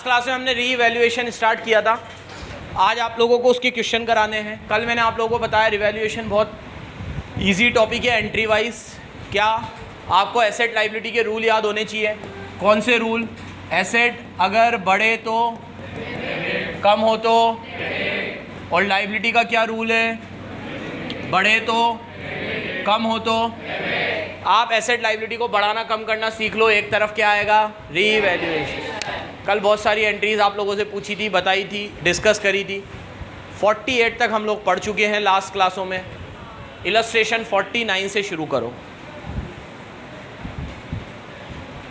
Class में हमने revaluation start किया था। आज आप लोगों को उसके क्वेश्चन कराने हैं। कल मैंने आप लोगों को बताया रिवैल्यूएशन बहुत इजी टॉपिक है एंट्री वाइज। क्या आपको एसेट लायबिलिटी के रूल याद होने चाहिए? कौन से रूल? एसेट अगर बढ़े तो, कम हो तो, और लायबिलिटी का क्या रूल है? बढ़े तो, कम हो तो। आप एसेट लायबिलिटी को बढ़ाना कम करना सीख लो, एक तरफ क्या आएगा? रीवैल्यूएशन। कल बहुत सारी एंट्रीज आप लोगों से पूछी थी, बताई थी, डिस्कस करी थी। 48 तक हम लोग पढ़ चुके हैं लास्ट क्लासों में। इलस्ट्रेशन 49 से शुरू करो।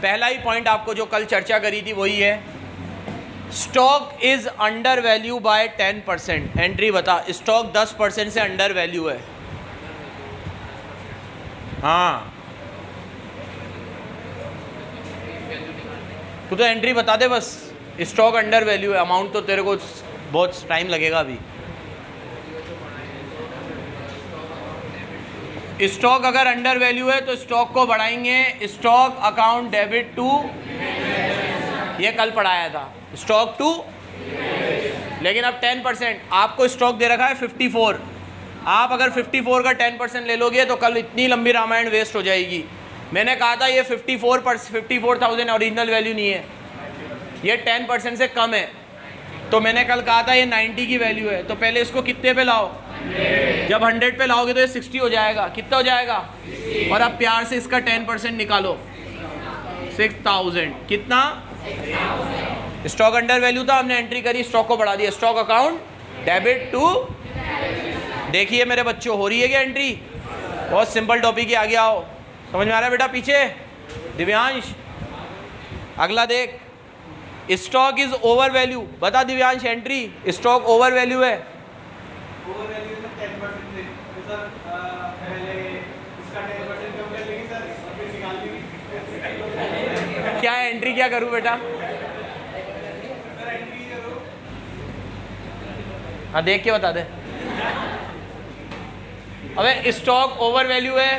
पहला ही पॉइंट आपको जो कल चर्चा करी थी वही है, stock is under value by 10%। Entry बता, स्टॉक 10% से अंडर वैल्यू है। हाँ, तू तो एंट्री बता दे बस। स्टॉक अंडर वैल्यू है, अमाउंट तो तेरे को बहुत टाइम लगेगा अभी। स्टॉक अगर अंडर वैल्यू है तो स्टॉक को बढ़ाएंगे। स्टॉक अकाउंट डेबिट टू, ये कल पढ़ाया था, स्टॉक टू। लेकिन अब 10% आपको स्टॉक दे रखा है 54। आप अगर 54 का 10% ले लोगे तो कल इतनी लंबी रामायण वेस्ट हो जाएगी। मैंने कहा था ये 54,000 ओरिजिनल वैल्यू नहीं है, ये 10% से कम है। तो मैंने कल कहा था ये 90 की वैल्यू है। तो पहले इसको कितने पे लाओ? जब 100 पे लाओगे तो ये 60 हो जाएगा। कितना हो जाएगा? और अब प्यार से इसका 10% निकालो, 6000। कितना? स्टॉक अंडर वैल्यू था, हमने एंट्री करी, स्टॉक को बढ़ा दिया। Stock account debit to. देखिए मेरे बच्चों, हो रही है क्या एंट्री? बहुत सिंपल टॉपिक है, आगे आओ। समझ में आ रहा है बेटा? पीछे दिव्यांश, अगला देख। Stock is over value. बता Divyansh, entry stock over value है। ओवर वैल्यू में 10% से सर पहले इसका 10% कम कर लेंगे सर, और फिर निकाल लेंगे। क्या एंट्री क्या करूं बेटा? सर एंट्री करो। हाँ, देख के बता दे। अबे स्टॉक ओवर वैल्यू है।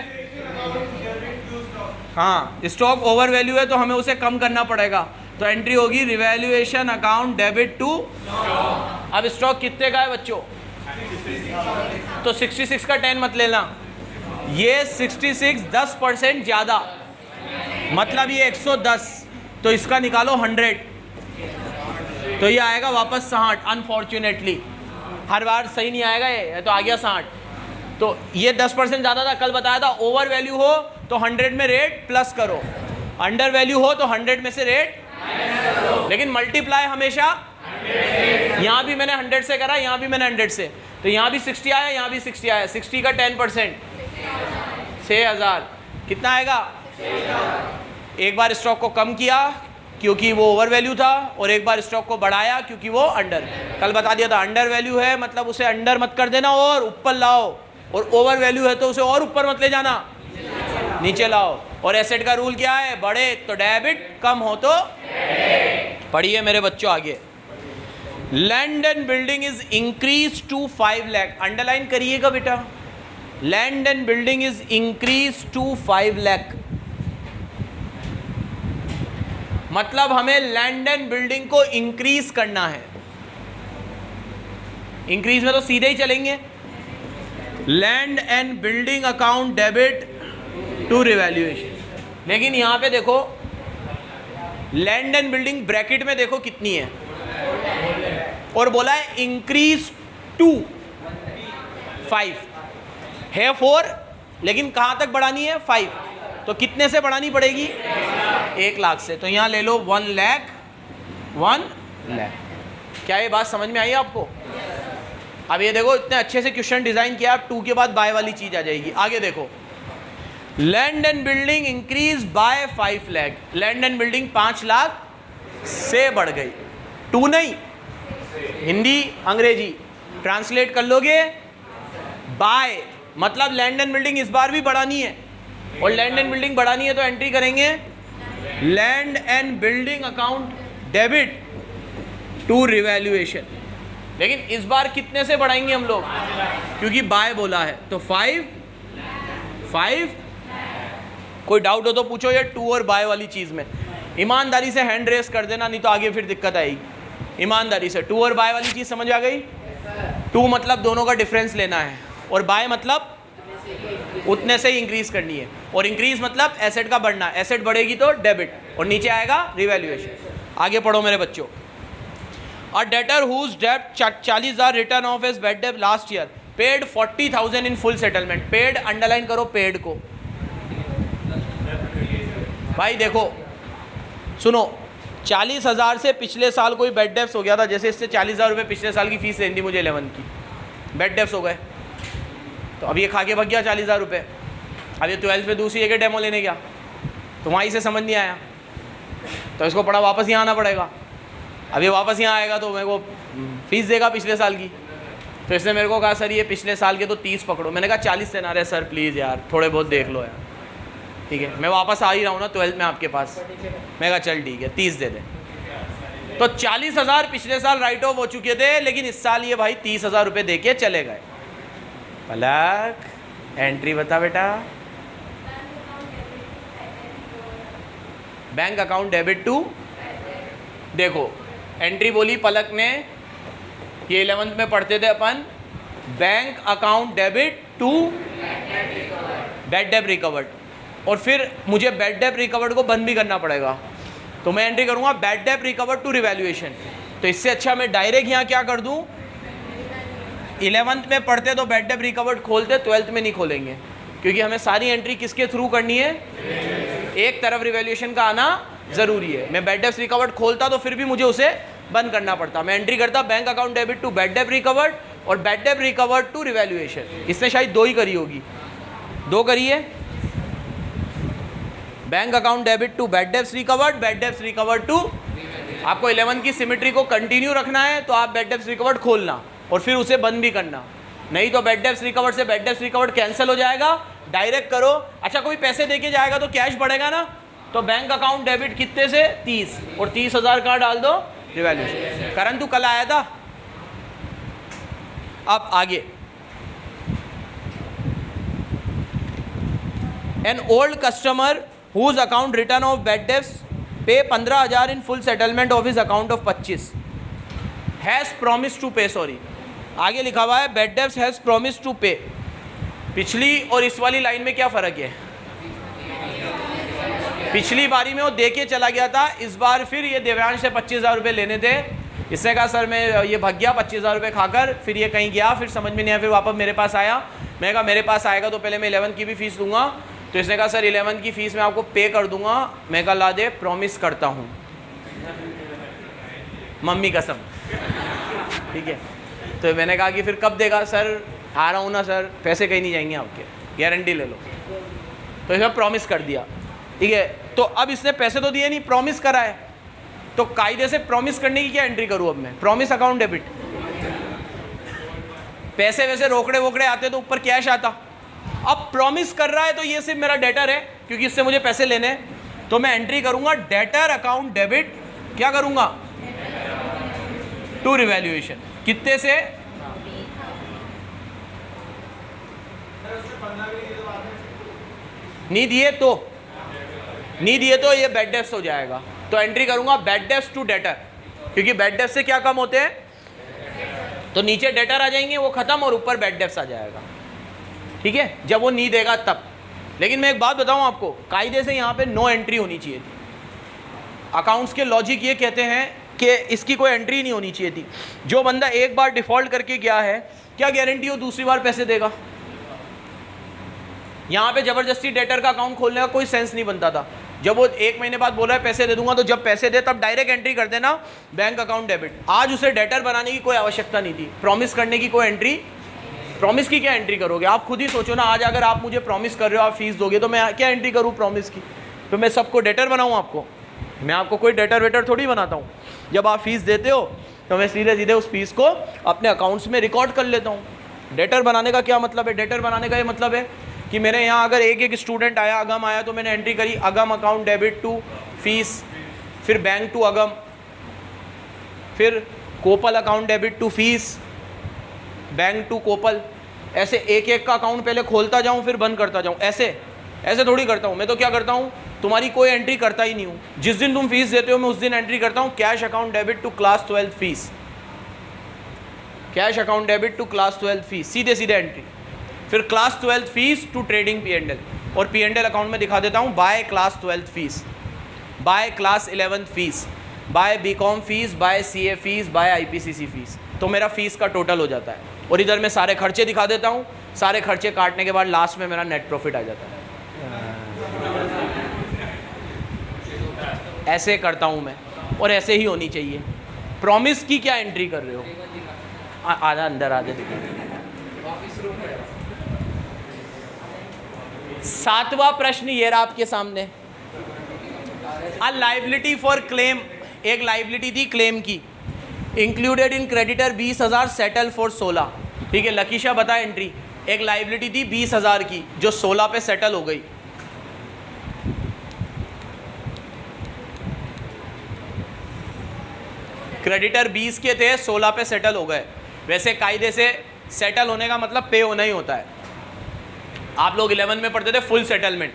हाँ, स्टॉक ओवर वैल्यू है तो हमें उसे कम करना पड़ेगा। तो एंट्री होगी रिवैल्यूएशन अकाउंट डेबिट टू। अब स्टॉक कितने का है बच्चों? तो 66 का 10 मत लेना, ये 66 10% ज़्यादा, मतलब ये 110। तो इसका निकालो 100, तो ये आएगा वापस 60। अनफॉर्चुनेटली हर बार सही नहीं आएगा, ये तो आ गया 60। तो ये 10% ज़्यादा था, कल बताया था। ओवर वैल्यू हो तो 100 में रेट प्लस करो, अंडर वैल्यू हो तो 100 में से रेट, लेकिन मल्टीप्लाई हमेशा। यहाँ भी मैंने 100 से करा, यहाँ भी मैंने 100 से, तो यहाँ भी 60 आया, यहाँ भी 60 आया। 60 का 10% 6000। कितना आएगा? एक बार स्टॉक को कम किया क्योंकि वो ओवर वैल्यू था, और एक बार स्टॉक को बढ़ाया क्योंकि वो अंडर। कल बता दिया था अंडर वैल्यू है मतलब उसे अंडर मत कर देना और ऊपर लाओ, और ओवर वैल्यू है तो उसे और ऊपर मत ले जाना, नीचे लाओ। और एसेट का रूल क्या है? बढ़े तो डेबिट, कम हो तो। पढ़िए मेरे बच्चों आगे। Land and building is increase to 5 lakh. Underline करिएगा बेटा, land and building is increase to 5 lakh. मतलब हमें लैंड एंड बिल्डिंग को इंक्रीज करना है। इंक्रीज में तो सीधे ही चलेंगे। Land and building account debit to revaluation. लेकिन यहां पे देखो, लैंड एंड बिल्डिंग ब्रैकेट में देखो कितनी है, और बोला है इंक्रीज टू 5 है 4, लेकिन कहां तक बढ़ानी है? 5। तो कितने से बढ़ानी पड़ेगी? 1 लाख से। तो यहां ले लो 1 लाख, 1 लाख। क्या ये बात समझ में आई आपको? अब ये देखो, इतने अच्छे से क्वेश्चन डिजाइन किया, अब 2 के बाद बाय वाली चीज आ जाएगी। आगे देखो, land and building increase by 5 lakh. Land and building 5 lakh से बढ़ गई, 2 नहीं, हिंदी अंग्रेजी ट्रांसलेट कर लोगे। बाय मतलब लैंड एंड बिल्डिंग इस बार भी बढ़ानी है, और लैंड एंड बिल्डिंग बढ़ानी है तो एंट्री करेंगे land and building account debit to revaluation. लेकिन इस बार कितने से बढ़ाएंगे हम लोग? क्योंकि बाय बोला है तो 5। कोई डाउट हो तो पूछो ये 2 और बाय वाली चीज़ में। ईमानदारी से हैंड रेस कर देना, नहीं तो आगे फिर दिक्कत आएगी। ईमानदारी से टू और बाय वाली चीज़ समझ आ गई? टू मतलब दोनों का डिफरेंस लेना है, और बाय मतलब उतने से ही इंक्रीज करनी है, और इंक्रीज मतलब एसेट का बढ़ना, एसेट बढ़ेगी तो डेबिट, और नीचे आएगा रिवैल्यूएशन। आगे पढ़ो मेरे बच्चों। अ डेटर हुज डेब्ट 40,000 return of his bad debt last year paid 40,000 in full settlement. Paid underline करो, पेड को। भाई देखो सुनो, 40,000 से पिछले साल कोई बैड डेप्स हो गया था, जैसे इससे 40,000 रुपये पिछले साल की फीस लेनी मुझे 11 की, बैड डेप्स हो गए, तो अब ये खा के भग गया 40,000 रुपये। अब ये 12th में दूसरी जगह डेमो लेने गया, तो वहाँ से समझ नहीं आया, तो इसको पड़ा वापस यहाँ आना पड़ेगा। अब ये वापस यहाँ आएगा तो मेरे को फीस देगा पिछले साल की, तो इसने मेरे को कहा सर ये पिछले साल के तो 30 पकड़ो। मैंने कहा 40 देना रहे सर प्लीज़ यार, थोड़े बहुत देख लो यार, ठीक है मैं वापस आ ही रहा हूँ ना 12th में आपके पास। मैं कहा चल ठीक है 30 दे दे। तो 40,000 पिछले साल राइट ऑफ हो चुके थे, लेकिन इस साल ये भाई 30,000 रुपये दे के चले गए। पलक एंट्री बता बेटा। बैंक अकाउंट डेबिट टू, देखो एंट्री बोली पलक ने, ये 11th में पढ़ते थे अपन, bank account debit to bad debt recovered, और फिर मुझे बैड डेट रिकवर्ड को बंद भी करना पड़ेगा, तो मैं एंट्री करूंगा bad debt recovered to revaluation. तो इससे अच्छा मैं डायरेक्ट यहाँ क्या कर दूँ, 11th में पढ़ते तो बैड डेट रिकवर्ड खोलते, 12th में नहीं खोलेंगे, क्योंकि हमें सारी एंट्री किसके थ्रू करनी है, एक तरफ रिवैल्यूएशन का आना ज़रूरी है। मैं बैड डेट रिकवर्ड खोलता तो फिर भी मुझे उसे बंद करना पड़ता। मैं एंट्री करता bank account debit to bad debt recovered और bad debt recovered to revaluation. इसने शायद 2 ही करी होगी, 2 करी है। Bank account debit to bad debt recovered, bad debt recovered to, आपको 11 की सिमेट्री को कंटिन्यू रखना है तो आप बैड डेट रिकवर्ड खोलना और फिर उसे बंद भी करना, नहीं तो बैड डेट रिकवर्ड से बैड डेट रिकवर्ड कैंसिल हो जाएगा। डायरेक्ट करो। अच्छा कोई पैसे देके जाएगा तो कैश बढ़ेगा ना, तो बैंक अकाउंट डेबिट कितने से 30, और 30,000 का डाल दो रिवैल्यूएशन। करण तू कल आया था। अब आगे, an old customer whose account written off bad debts pay 15,000 in full settlement of his account of 25 has promise to pay, sorry आगे लिखा हुआ है bad debts has promise to pay. पिछली और इस वाली लाइन में क्या फ़र्क है, पिछली बारी में वो दे के चला गया था, इस बार फिर ये देवांश से 25,000 रुपये लेने थे। इसने कहा सर मैं ये भाग गया 25,000 रुपये खाकर, फिर ये कहीं गया, फिर समझ में नहीं आया, फिर वापस मेरे पास आया। मैंने कहा मेरे पास आएगा तो पहले मैं 11 की भी फीस दूंगा, तो इसने कहा सर 11 की फ़ीस मैं आपको पे कर दूंगा। मैं कहा ला दे, प्रॉमिस करता हूँ मम्मी कसम, ठीक है। तो मैंने कहा कि फिर कब देगा सर, आ रहा हूँ ना सर, पैसे कहीं नहीं जाएंगे आपके, गारंटी ले लो। तो इसने प्रॉमिस कर दिया, ठीक है। तो अब इसने पैसे तो दिए नहीं, प्रॉमिस करा है, तो कायदे से प्रॉमिस करने की क्या एंट्री करूँ अब मैं, प्रॉमिस अकाउंट डेबिट। पैसे वैसे रोकड़े वोकड़े आते तो ऊपर कैश आता, अब प्रॉमिस कर रहा है तो ये सिर्फ मेरा डेटर है क्योंकि इससे मुझे पैसे लेने हैं, तो मैं एंट्री करूंगा डेटर अकाउंट डेबिट, क्या करूंगा, टू रिवैल्यूएशन। कितने से, नहीं दिए तो ये बैड डेट्स हो जाएगा, तो एंट्री करूंगा बैड डेट्स टू डेटर, क्योंकि बैड डेट्स से क्या कम होते हैं, तो नीचे डेटर आ जाएंगे वो खत्म और ऊपर बैड डेट्स आ जाएगा, ठीक है, जब वो नहीं देगा तब। लेकिन मैं एक बात बताऊं आपको, कायदे से यहाँ पे नो एंट्री होनी चाहिए थी। अकाउंट्स के लॉजिक ये कहते हैं कि इसकी कोई एंट्री नहीं होनी चाहिए थी। जो बंदा एक बार डिफ़ॉल्ट करके गया है, क्या गारंटी हो दूसरी बार पैसे देगा। यहाँ पे ज़बरदस्ती डेटर का अकाउंट खोलने का कोई सेंस नहीं बनता था। जब वो 1 महीने बाद बोल रहा है पैसे दे दूंगा, तो जब पैसे दे तब डायरेक्ट एंट्री कर देना बैंक अकाउंट डेबिट। आज उसे डेटर बनाने की कोई आवश्यकता नहीं थी, प्रॉमिस करने की कोई एंट्री। प्रॉमिस की क्या एंट्री करोगे, आप खुद ही सोचो ना। आज अगर आप मुझे प्रॉमिस कर रहे हो आप फीस दोगे, तो मैं क्या एंट्री करूँ प्रॉमिस की, तो मैं सबको डेटर बनाऊँ आपको, मैं आपको कोई डेटर वेटर थोड़ी बनाता हूँ। जब आप फीस देते हो तो मैं सीधे सीधे उस फीस को अपने अकाउंट्स में रिकॉर्ड कर लेता हूँ। डेटर बनाने का क्या मतलब है, डेटर बनाने का ये मतलब है कि मेरे यहाँ अगर एक स्टूडेंट आया, अगम आया, तो मैंने एंट्री करी Agam account debit to fees, फिर बैंक टू अगम, फिर Kopal account debit to fees, bank to Kopal. ऐसे एक एक का अकाउंट पहले खोलता जाऊँ फिर बंद करता जाऊँ, ऐसे थोड़ी करता हूँ मैं। तो क्या करता हूँ, तुम्हारी कोई एंट्री करता ही नहीं हूँ। जिस दिन तुम फीस देते हो मैं उस दिन एंट्री करता हूँ, cash account debit to class 12 fees, cash account debit to class 12 fees, सीधे सीधे एंट्री। फिर class 12 fees to trading P&L, और P&L अकाउंट में दिखा देता हूँ by class 12 fees, by class 11 fees, by BCom fees, by CA fees, by IPCC fees. तो मेरा फीस का टोटल हो जाता है। और इधर मैं सारे खर्चे दिखा देता हूँ, सारे खर्चे काटने के बाद लास्ट में मेरा नेट प्रॉफिट आ जाता है। ऐसे करता हूँ मैं, और ऐसे ही होनी चाहिए। प्रॉमिस की क्या एंट्री कर रहे हो? आधा अंदर आ जाए। 7वां प्रश्न ये रहा आपके सामने। अ लाइबिलिटी फॉर क्लेम, एक लाइबिलिटी थी क्लेम की, included in creditor 20,000 settle for 16। ठीक है, लकीशा बता एंट्री। एक लाइबिलिटी थी 20,000 की जो 16 पे सेटल हो गई। क्रेडिटर 20 के थे, 16 पे सेटल हो गए। वैसे कायदे से सेटल होने का मतलब पे होना ही होता है। आप लोग 11 में पढ़ते थे फुल सेटलमेंट,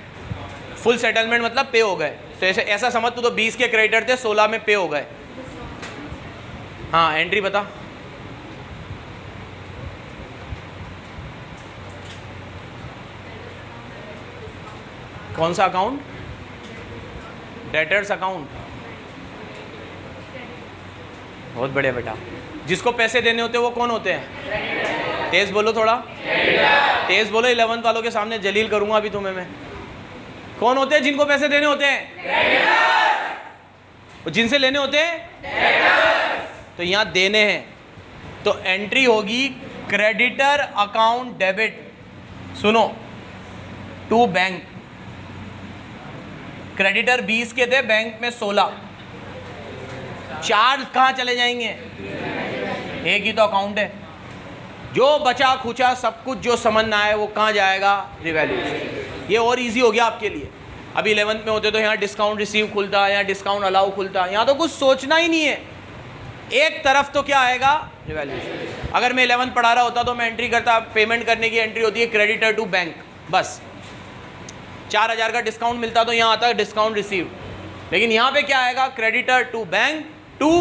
फुल सेटलमेंट मतलब पे हो गए। तो ऐसा समझ तू, तो 20 के क्रेडिटर थे, 16 में पे हो गए। हाँ, एंट्री बता। कौन सा अकाउंट? Debtors account. बहुत बढ़िया बेटा। जिसको पैसे देने होते हैं वो कौन होते हैं? तेज बोलो थोड़ा, तेज बोलो। 11th वालों के सामने जलील करूंगा अभी तुम्हें मैं। कौन होते हैं जिनको पैसे देने होते हैं? और जिनसे लेने होते हैं? तो यहाँ देने हैं, तो एंट्री होगी क्रेडिटर अकाउंट डेबिट, सुनो, टू बैंक। क्रेडिटर 20 के थे, बैंक में 16, 4 कहाँ चले जाएंगे? एक ही तो अकाउंट है। जो बचा खुचा सब कुछ जो समझ ना आए वो कहाँ जाएगा? रिवैल्यूएशन। ये और इजी हो गया आपके लिए। अभी 11th में होते तो यहाँ डिस्काउंट रिसीव खुलता, यहाँ डिस्काउंट अलाउ खुलता, यहाँ तो कुछ सोचना ही नहीं है। एक तरफ तो क्या आएगा? रिवैल्यूएशन। अगर मैं 11th पढ़ा रहा होता तो मैं एंट्री करता, पेमेंट करने की एंट्री होती है क्रेडिटर टू बैंक, बस 4,000 का डिस्काउंट मिलता तो यहाँ आता है डिस्काउंट रिसीव। लेकिन यहाँ पे क्या आएगा? Creditor to bank to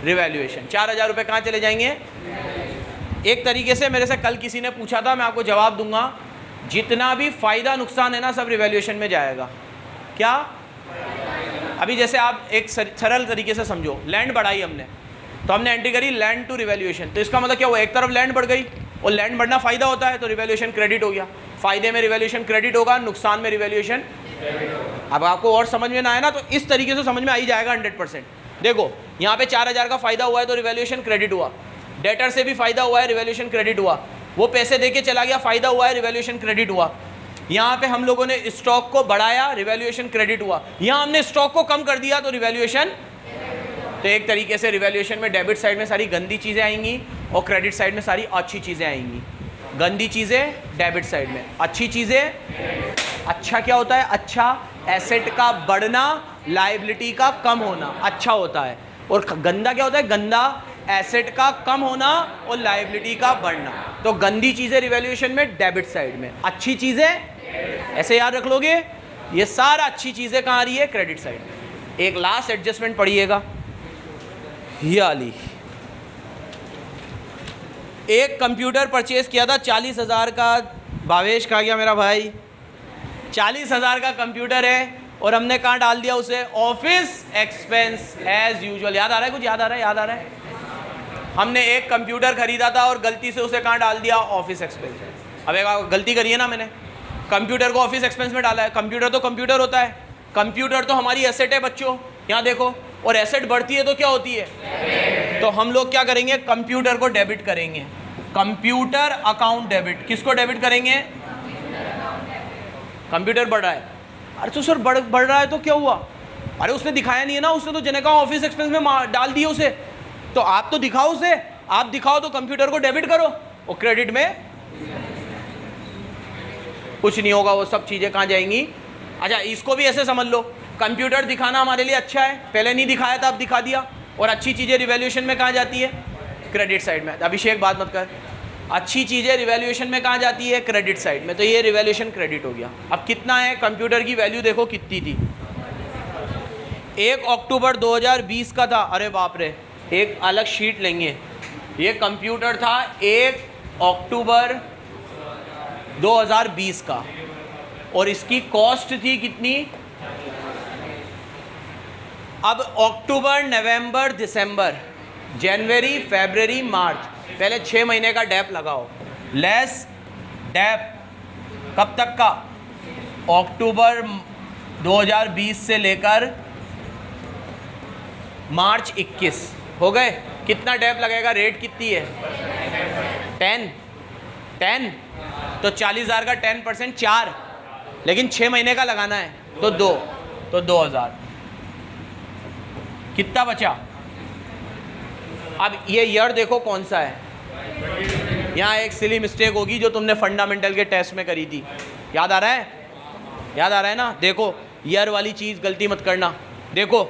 revaluation. 4,000 रुपये कहाँ चले जाएंगे? एक तरीके से मेरे से कल किसी ने पूछा था, मैं आपको जवाब दूंगा, जितना भी फायदा नुकसान है ना सब रिवैल्यूएशन में जाएगा। क्या? अभी जैसे आप एक सरल तरीके से समझो, लैंड बढ़ाई हमने, तो हमने एंट्री करी लैंड टू रिवैल्यूएशन, तो इसका मतलब क्या हुआ? एक तरफ लैंड बढ़ गई, और लैंड बढ़ना फायदा होता है तो रिवैल्यूएशन क्रेडिट हो गया। फायदे में रिवैल्यूएशन क्रेडिट होगा, नुकसान में रिवैल्यूएशन। अब आपको और समझ में ना आए ना तो इस तरीके से समझ में आ ही जाएगा 100%। देखो यहाँ पे 4,000 का फायदा हुआ है तो रिवैल्यूएशन क्रेडिट हुआ, डेटर से भी फायदा हुआ है, रिवैल्यूएशन क्रेडिट हुआ, वो पैसे देके चला गया, फायदा हुआ है, रिवैल्यूएशन क्रेडिट हुआ। यहाँ पे हम लोगों ने स्टॉक को बढ़ाया, रिवैल्यूएशन क्रेडिट हुआ। यहाँ हमने स्टॉक को कम कर दिया तो रिवैल्यूएशन। तो एक तरीके से रिवैल्यूएशन में डेबिट साइड में सारी गंदी चीज़ें आएंगी और क्रेडिट साइड में सारी अच्छी चीज़ें आएंगी। गंदी चीज़ें डेबिट साइड में, अच्छी चीज़ें, अच्छा क्या होता है? अच्छा एसेट का बढ़ना, लायबिलिटी का कम होना अच्छा होता है। और गंदा क्या होता है? गंदा एसेट का कम होना और लायबिलिटी का बढ़ना। तो गंदी चीज़ें रिवैल्यूएशन में डेबिट साइड में, अच्छी चीज़ें ऐसे याद रख लोगे, ये सारा अच्छी चीज़ें कहाँ आ रही है? क्रेडिट साइड में। एक लास्ट एडजस्टमेंट पढ़िएगा, ये वाली। एक कंप्यूटर परचेज किया था 40,000 का, भावेश कहा गया मेरा भाई, 40,000 का कंप्यूटर है और हमने कहाँ डाल दिया उसे? Office expense as usual. याद आ रहा है कुछ? याद आ रहा है? याद आ रहा है? हमने एक कंप्यूटर खरीदा था और गलती से उसे कहाँ डाल दिया? Office expense. अब एक गलती करी है ना मैंने, कंप्यूटर को ऑफिस एक्सपेंस में डाला है। कंप्यूटर तो कंप्यूटर होता है, कंप्यूटर तो हमारी एसेट है बच्चों, यहाँ देखो। और एसेट बढ़ती है तो क्या होती है? तो हम लोग क्या करेंगे? कंप्यूटर को डेबिट करेंगे, कंप्यूटर अकाउंट डेबिट। किसको डेबिट करेंगे? कंप्यूटर बढ़ रहा है। अरे तो सर बढ़ रहा है तो क्या हुआ? अरे उसने दिखाया नहीं है ना, उसने तो जने कहा ऑफिस एक्सपेंस में डाल दिए उसे। तो आप तो दिखाओ उसे, आप दिखाओ तो कंप्यूटर को डेबिट करो, और क्रेडिट में कुछ नहीं होगा, वो सब चीज़ें कहाँ जाएंगी? अच्छा इसको भी ऐसे समझ लो, कंप्यूटर दिखाना हमारे लिए अच्छा है, पहले नहीं दिखाया था अब दिखा दिया, और अच्छी चीज़ें रिवैल्यूएशन में कहाँ जाती है? क्रेडिट साइड में। अभिषेक बात मत कर, अच्छी चीज़ें रिवैल्यूएशन में कहाँ जाती है? क्रेडिट साइड में। तो ये रिवैल्यूएशन क्रेडिट हो गया। अब कितना है? कंप्यूटर की वैल्यू देखो कितनी थी, 1 अक्टूबर 2020 का था, अरे बाप रे, एक अलग शीट लेंगे। ये कंप्यूटर था 1 अक्टूबर 2020 का, और इसकी कॉस्ट थी कितनी? अब अक्टूबर, नवंबर, दिसंबर, जनवरी, फरवरी, मार्च, पहले 6 महीने का डैप लगाओ। लेस डैप कब तक का? अक्टूबर 2020 से लेकर मार्च 21 हो गए। कितना डैप लगेगा? रेट कितनी है? 10 तो 40,000 का 10% 4, लेकिन 6 महीने का लगाना है तो 2, तो 2,000। कितना बचा? अब ये ईयर देखो कौन सा है। यहाँ एक सिली मिस्टेक होगी जो तुमने फंडामेंटल के टेस्ट में करी थी, याद आ रहा है? याद आ रहा है ना? देखो ईयर वाली चीज़ गलती मत करना। देखो,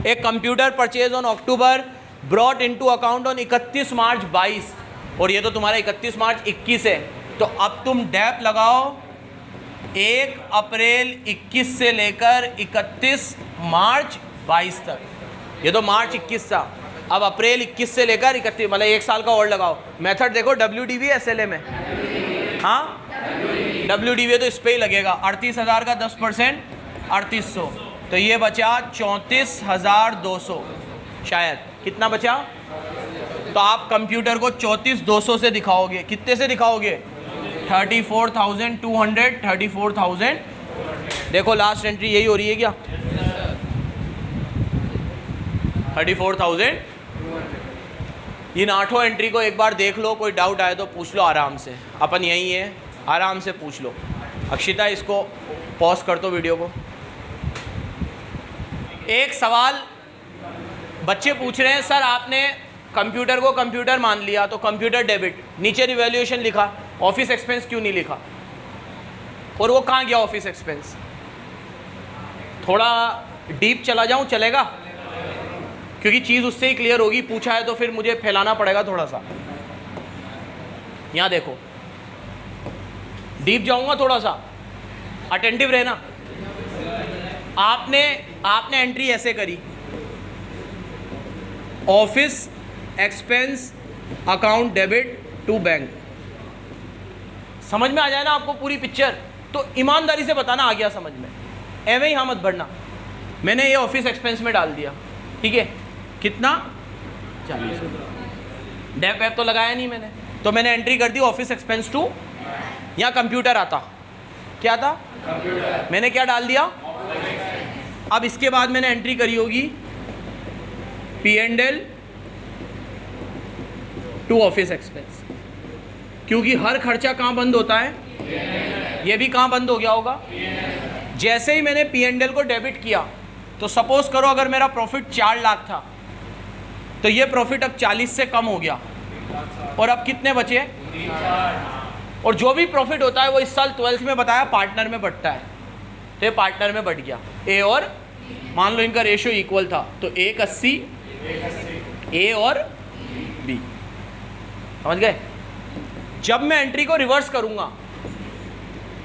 एक computer purchase on October brought into account on 31 मार्च 22, और ये तो तुम्हारा 31 मार्च 21 है। तो अब तुम डैप लगाओ 1 अप्रैल 21 से लेकर 31 मार्च 22 तक। ये तो मार्च 21 था, अब अप्रैल 21 से लेकर 31, मतलब 1 साल का और लगाओ। मेथड देखो, WDV SLA में, हाँ WDV तो इस पे ही लगेगा। 38,000 का 10% 3800, तो ये बचा 34,200 शायद। कितना बचा? तो आप कंप्यूटर को 34,200 से दिखाओगे। कितने से दिखाओगे? 34,200, 34,000। देखो लास्ट एंट्री यही हो रही है क्या? 34,000। इन 8 एंट्री को एक बार देख लो, कोई डाउट आए तो पूछ लो आराम से, अपन यहीं है, आराम से पूछ लो। अक्षिता इसको पॉज कर दो वीडियो को। एक सवाल बच्चे पूछ रहे हैं, सर आपने कंप्यूटर को कंप्यूटर मान लिया तो कंप्यूटर डेबिट, नीचे रिवैल्यूएशन लिखा, ऑफिस एक्सपेंस क्यों नहीं लिखा? और वो कहाँ गया ऑफिस एक्सपेंस? थोड़ा डीप चला जाऊँ, चलेगा? क्योंकि चीज़ उससे ही क्लियर होगी। पूछा है तो फिर मुझे फैलाना पड़ेगा थोड़ा सा। यहाँ देखो, डीप जाऊँगा थोड़ा सा, अटेंटिव रहना। आपने एंट्री ऐसे करी, office expense account debit to bank. समझ में आ जाए ना आपको पूरी पिक्चर? तो ईमानदारी से बताना आ गया समझ में, एवं ही हाँ मत भरना। मैंने ये ऑफिस एक्सपेंस में डाल दिया, ठीक है? कितना? 40। डेप वेप तो लगाया नहीं मैंने, तो मैंने एंट्री कर दी ऑफिस एक्सपेंस टू, यहाँ कंप्यूटर आता, क्या था? कंप्यूटर। मैंने क्या डाल दिया? अब इसके बाद मैंने एंट्री करी होगी P&L टू ऑफिस एक्सपेंस, क्योंकि हर खर्चा कहाँ बंद होता है? ये भी कहाँ बंद हो गया होगा? जैसे ही मैंने P&L को डेबिट किया, तो सपोज करो अगर मेरा प्रॉफिट 4 लाख था, तो ये प्रॉफिट अब 40 से कम हो गया, और अब कितने बचे? और जो भी प्रॉफिट होता है वो इस साल 12th में बताया पार्टनर में बंटता है, तो ये पार्टनर में बंट गया। ए और, मान लो इनका रेशियो इक्वल था, तो 1:80 ए और बी। समझ गए? जब मैं एंट्री को रिवर्स करूंगा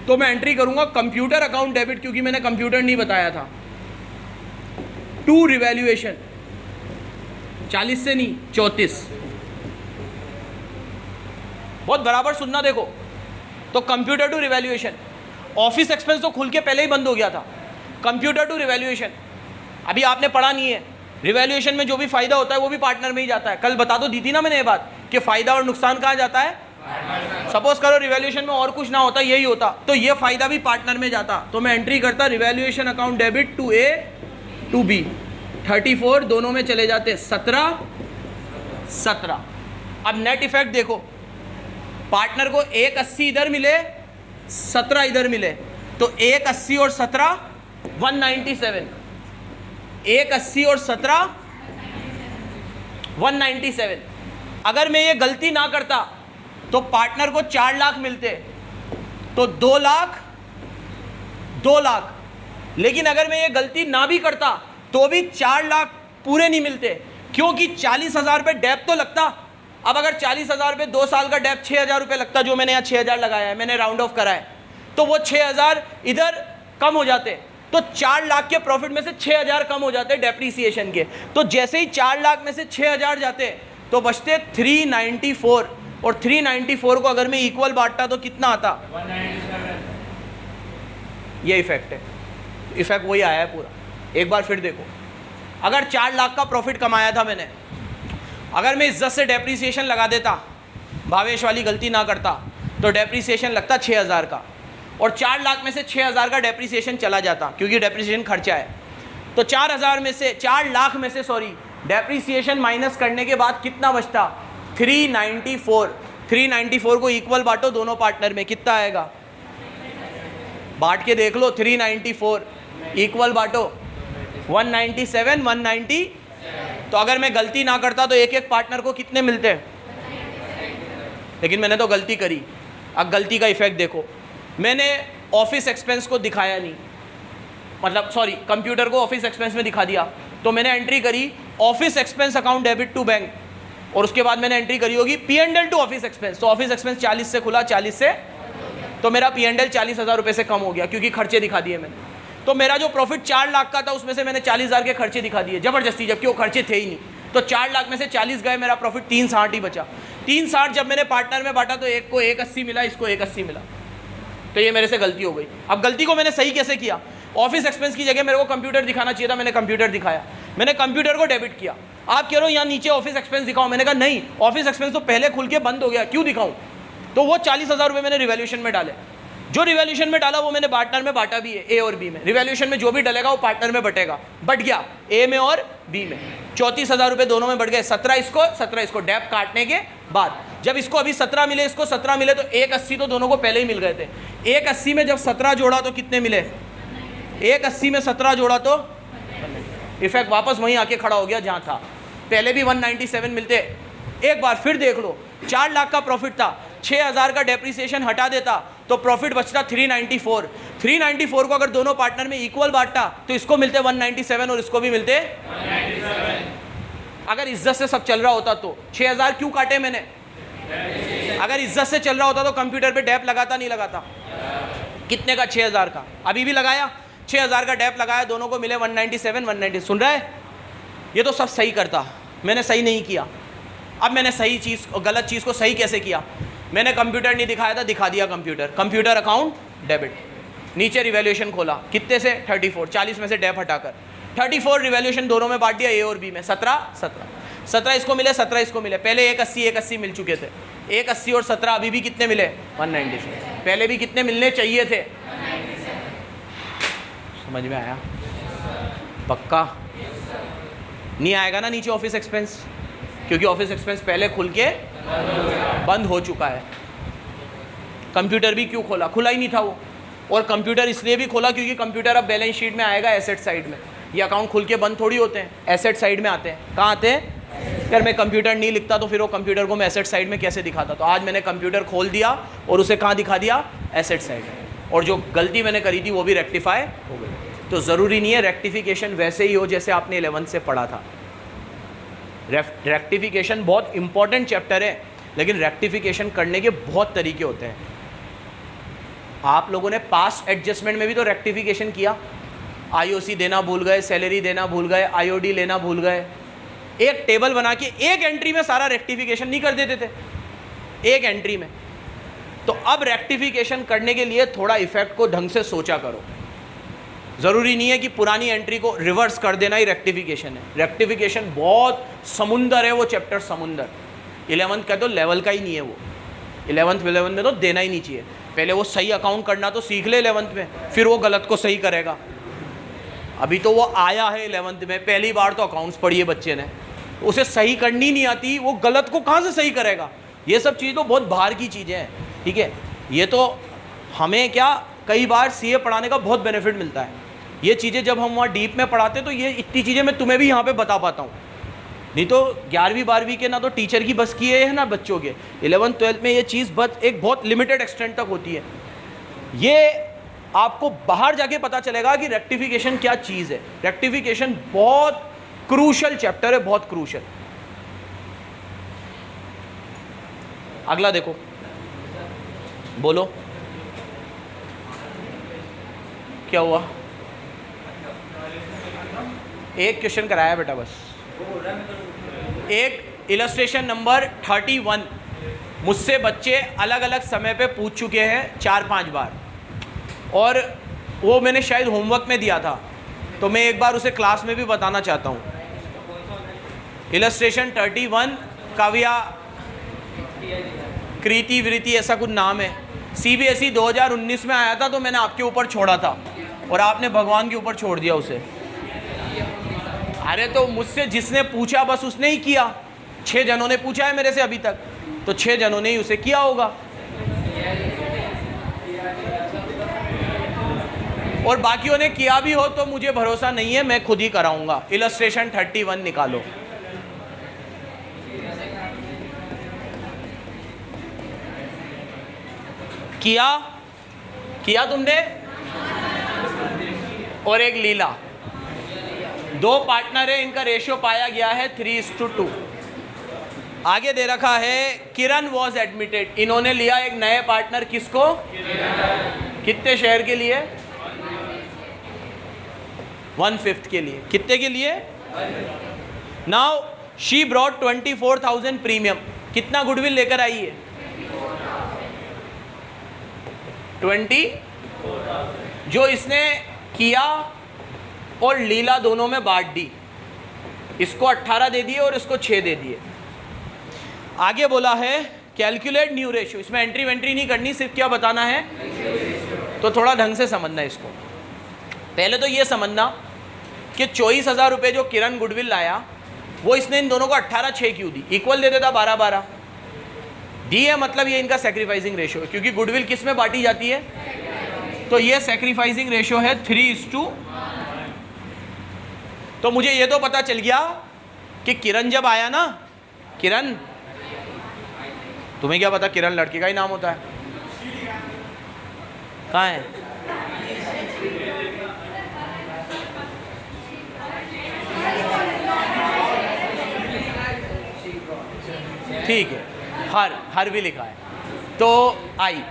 तो मैं एंट्री करूंगा कंप्यूटर अकाउंट डेबिट, क्योंकि मैंने कंप्यूटर नहीं बताया था, टू रिवैल्यूएशन, 40 से नहीं 34। बहुत बराबर सुनना। देखो, तो computer to revaluation, office expense तो खुल के पहले ही बंद हो गया था। कंप्यूटर टू रिवैल्यूएशन, अभी आपने पढ़ा नहीं है, रिवैल्यूएशन में जो भी फायदा होता है वो भी पार्टनर में ही जाता है। कल बता दो, दी थी ना मैंने ये बात कि फायदा और नुकसान कहाँ जाता है? सपोज करो रिवैल्यूएशन में और कुछ ना होता, यही होता, तो ये फायदा भी पार्टनर में जाता। तो मैं एंट्री करता revaluation account debit to A to B, 34 दोनों में चले जाते, 17। अब नेट इफेक्ट देखो, पार्टनर को 180 इधर मिले, 17 इधर मिले, तो 180 और 17 197, 180 और 17 197। अगर मैं ये गलती ना करता तो पार्टनर को 4 लाख मिलते, तो 2 लाख। लेकिन अगर मैं ये गलती ना भी करता तो भी 4 लाख पूरे नहीं मिलते, क्योंकि 40,000 रुपये डैप तो लगता। अब अगर 40,000 रुपये 2 साल का डैप 6,000 रुपये लगता, जो मैंने यहाँ 6,000 लगाया है, मैंने राउंड ऑफ करा है, तो वो 6,000 इधर कम हो जाते। तो 4 लाख के प्रॉफिट में से 6,000 कम हो जाते हैं डेप्रीसिएशन के। तो जैसे ही 4 लाख में से 6,000 जाते तो बचते 394, और 394 को अगर मैं इक्वल बांटता तो कितना आता? 197। ये इफेक्ट है, इफेक्ट वही आया है पूरा। एक बार फिर देखो, अगर 4 लाख का प्रॉफिट कमाया था मैंने, अगर मैं इज्जत से डेप्रीसिएशन लगा देता, भावेश वाली गलती ना करता, तो डेप्रीसिएशन लगता 6,000 का, और 4 लाख में से 6,000 का डेप्रीसिएशन चला जाता, क्योंकि डेप्रीसिएशन खर्चा है। तो 4,000 में से 4 लाख में से सॉरी डेप्रीसिएशन माइनस करने के बाद कितना बचता? 394। 394 को इक्वल बांटो दोनों पार्टनर में, कितना आएगा? बांट के देख लो, 394 इक्वल बांटो 197, 190। तो अगर मैं गलती ना करता तो एक एक पार्टनर को कितने मिलते? लेकिन मैंने तो गलती करी। अब गलती का इफेक्ट देखो, मैंने ऑफिस एक्सपेंस को दिखाया नहीं, मतलब सॉरी कंप्यूटर को ऑफिस एक्सपेंस में दिखा दिया। तो मैंने एंट्री करी office expense account debit to bank, और उसके बाद मैंने एंट्री करी होगी P&L टू ऑफिस एक्सपेंस। तो ऑफिस एक्सपेंस 40 से खुला, 40 से, तो मेरा P&L 40,000 रुपये से कम हो गया, क्योंकि खर्चे दिखा दिए मैंने। तो मेरा जो प्रॉफिट 4 लाख का था उसमें से मैंने 40,000 के खर्चे दिखा दिए ज़बरदस्ती, जबकि वो खर्चे थे ही नहीं। तो 4 लाख में से 40 गए, मेरा प्रॉफिट 360 ही बचा। 360 जब मैंने पार्टनर में बांटा तो एक को 180 मिला, इसको 180 मिला। तो ये मेरे से गलती हो गई। अब गलती को मैंने सही कैसे किया? ऑफिस एक्सपेंस की जगह मेरे को कंप्यूटर दिखाना चाहिए था, मैंने कंप्यूटर दिखाया, मैंने कंप्यूटर को डेबिट किया। आप कह रहे हो यहाँ नीचे ऑफिस एक्सपेंस दिखाओ, मैंने कहा नहीं, ऑफिस एक्सपेंस तो पहले खुल के बंद हो गया, क्यों दिखाऊँ? तो वो 40,000 रुपये मैंने रिवैल्यूएशन में डाले। जो रिवैल्यूएशन में डाला वो मैंने पार्टनर में बांटा भी है, ए और बी में। रिवैल्यूएशन में जो भी डलेगा वो पार्टनर में बटेगा, बट गया ए में और बी में। 34,000 रुपये दोनों में बढ़ गए, 17 इसको 17 इसको, डेप काटने के बाद। जब इसको अभी 17 मिले, इसको 17 मिले, तो 180 तो दोनों को पहले ही मिल गए थे। 180 में जब 17 जोड़ा तो कितने मिले? 180 में 17 जोड़ा तो इफेक्ट वापस वहीं आके खड़ा हो गया जहाँ था। पहले भी 197 मिलते। एक बार फिर देख लो, 4 लाख का प्रॉफिट था, 6,000 का डेप्रीसिएशन हटा देता तो प्रॉफिट बचता 394। 394 को अगर दोनों पार्टनर में इक्वल बांटता तो इसको मिलते 197 और इसको भी मिलते 197। अगर इज्जत से सब चल रहा होता तो 6,000 क्यों काटे मैंने? अगर इज्जत से चल रहा होता तो कंप्यूटर पे डेप लगाता नहीं लगाता? कितने का? 6,000 का। अभी भी लगाया, 6,000 का डेप लगाया, दोनों को मिले 197, 190। सुन रहा है? ये तो सब सही करता, मैंने सही नहीं किया। अब मैंने सही चीज़ और गलत चीज़ को सही कैसे किया? मैंने कंप्यूटर नहीं दिखाया था, दिखा दिया कंप्यूटर। कंप्यूटर अकाउंट डेबिट, नीचे रिवैल्यूएशन खोला, कितने से? 34, 40 में से डेप हटाकर 34 रिवैल्यूएशन दोनों में बांट दिया, ए और बी में। 17 इसको मिले, 17 इसको मिले। पहले 180 मिल चुके थे, 180 और 17 अभी भी कितने मिले? 197। पहले भी कितने मिलने चाहिए थे? 197। समझ में आया? पक्का नहीं आएगा ना नीचे ऑफिस एक्सपेंस, क्योंकि ऑफिस एक्सपेंस पहले खुल के बंद हो चुका है। कंप्यूटर भी क्यों खोला? खुला ही नहीं था वो। और कंप्यूटर इसलिए भी खोला क्योंकि कंप्यूटर अब बैलेंस शीट में आएगा एसेट साइड में। ये अकाउंट खुल के बंद थोड़ी होते हैं, एसेट साइड में आते हैं। कहाँ आते हैं? अगर मैं कंप्यूटर नहीं लिखता तो फिर वो कंप्यूटर को मैं एसेट साइड में कैसे दिखाता? तो आज मैंने कंप्यूटर खोल दिया और उसे कहाँ दिखा दिया? Asset side. और जो गलती मैंने करी थी वो भी रेक्टिफाई हो गई। तो ज़रूरी नहीं है रेक्टिफिकेशन वैसे ही हो जैसे आपने 11th से पढ़ा था। रेक्टिफिकेशन बहुत इंपॉर्टेंट चैप्टर है, लेकिन रेक्टिफिकेशन करने के बहुत तरीके होते हैं। आप लोगों ने पास्ट एडजस्टमेंट में भी तो रेक्टिफिकेशन किया। आईओसी देना भूल गए, सैलरी देना भूल गए, आईओडी लेना भूल गए। एक टेबल बना के एक एंट्री में सारा रेक्टिफिकेशन नहीं कर देते थे, एक एंट्री में। तो अब रेक्टिफिकेशन करने के लिए थोड़ा इफेक्ट को ढंग से सोचा करो। ज़रूरी नहीं है कि पुरानी एंट्री को रिवर्स कर देना ही रेक्टिफिकेशन है। रेक्टिफिकेशन बहुत समुंदर है वो चैप्टर, समुंदर। 11th का तो लेवल का ही नहीं है वो। 11th में तो देना ही नहीं चाहिए। पहले वो सही अकाउंट करना तो सीख ले 11th में, फिर वो गलत को सही करेगा। अभी तो वो आया है 11th में, पहली बार तो अकाउंट्स पढ़ी है बच्चे ने, उसे सही करनी नहीं आती, वो गलत को कहाँ से सही करेगा? ये सब चीज़ तो बहुत बाहर की चीज़ें हैं, ठीक है। ये तो हमें क्या, कई बार सीए पढ़ाने का बहुत बेनिफिट मिलता है। ये चीज़ें जब हम वहाँ डीप में पढ़ाते तो ये इतनी चीज़ें मैं तुम्हें भी यहाँ पे बता पाता हूँ। नहीं तो 11वीं 12वीं के ना तो टीचर की बस की है ना बच्चों के। 11th 12th में ये चीज़ बस एक बहुत लिमिटेड एक्सटेंट तक होती है। ये आपको बाहर जाके पता चलेगा कि रेक्टिफिकेशन क्या चीज़ है। रेक्टिफिकेशन बहुत क्रूशल चैप्टर है, बहुत क्रूशल। अगला देखो, बोलो क्या हुआ? एक क्वेश्चन कराया बेटा बस। एक इलस्ट्रेशन नंबर 31 मुझसे बच्चे अलग अलग समय पे पूछ चुके हैं 4-5 बार, और वो मैंने शायद होमवर्क में दिया था, तो मैं एक बार उसे क्लास में भी बताना चाहता हूँ। इलस्ट्रेशन 31 काव्या कृति वृति ऐसा कुछ नाम है। CBSE 2019 में आया था, तो मैंने आपके ऊपर छोड़ा था और आपने भगवान के ऊपर छोड़ दिया उसे। अरे तो मुझसे जिसने पूछा बस उसने ही किया। 6 जनों ने पूछा है मेरे से अभी तक, तो 6 जनों ने ही उसे किया होगा। और बाकियों ने किया भी हो तो मुझे भरोसा नहीं है, मैं खुद ही कराऊंगा। इलस्ट्रेशन 31 निकालो। किया तुमने, और एक लीला, 2 पार्टनर है, इनका रेशियो पाया गया है 3:2। आगे दे रखा है किरण वॉज एडमिटेड, इन्होंने लिया एक नए पार्टनर, किसको? कितने शेयर के लिए? 1/5 के लिए। कितने के लिए? Now she brought 24,000 premium. कितना गुडविल लेकर आई है? 20। जो इसने किया और लीला दोनों में बांट दी, इसको 18 दे दिए और इसको 6 दे दिए। आगे बोला है कैलकुलेट न्यू रेशियो। इसमें एंट्री वेंट्री नहीं करनी, सिर्फ क्या बताना है, तो थोड़ा ढंग से समझना इसको। पहले तो ये समझना कि 24,000 रुपये जो किरण गुडविल लाया, वो इसने इन दोनों को 18/6 क्यों दी? इक्वल दे देता 12/12 दी है, मतलब ये इनका सेक्रीफाइसिंग रेशियो है, क्योंकि गुडविल किस में बांटी जाती है? तो ये सेक्रीफाइसिंग रेशियो है 3:1। तो मुझे ये तो पता चल गया कि किरण जब आया ना, किरण, तुम्हें क्या पता किरण लड़के का ही नाम होता है? कहाँ है? ठीक है, हर भी लिखा है, तो आई,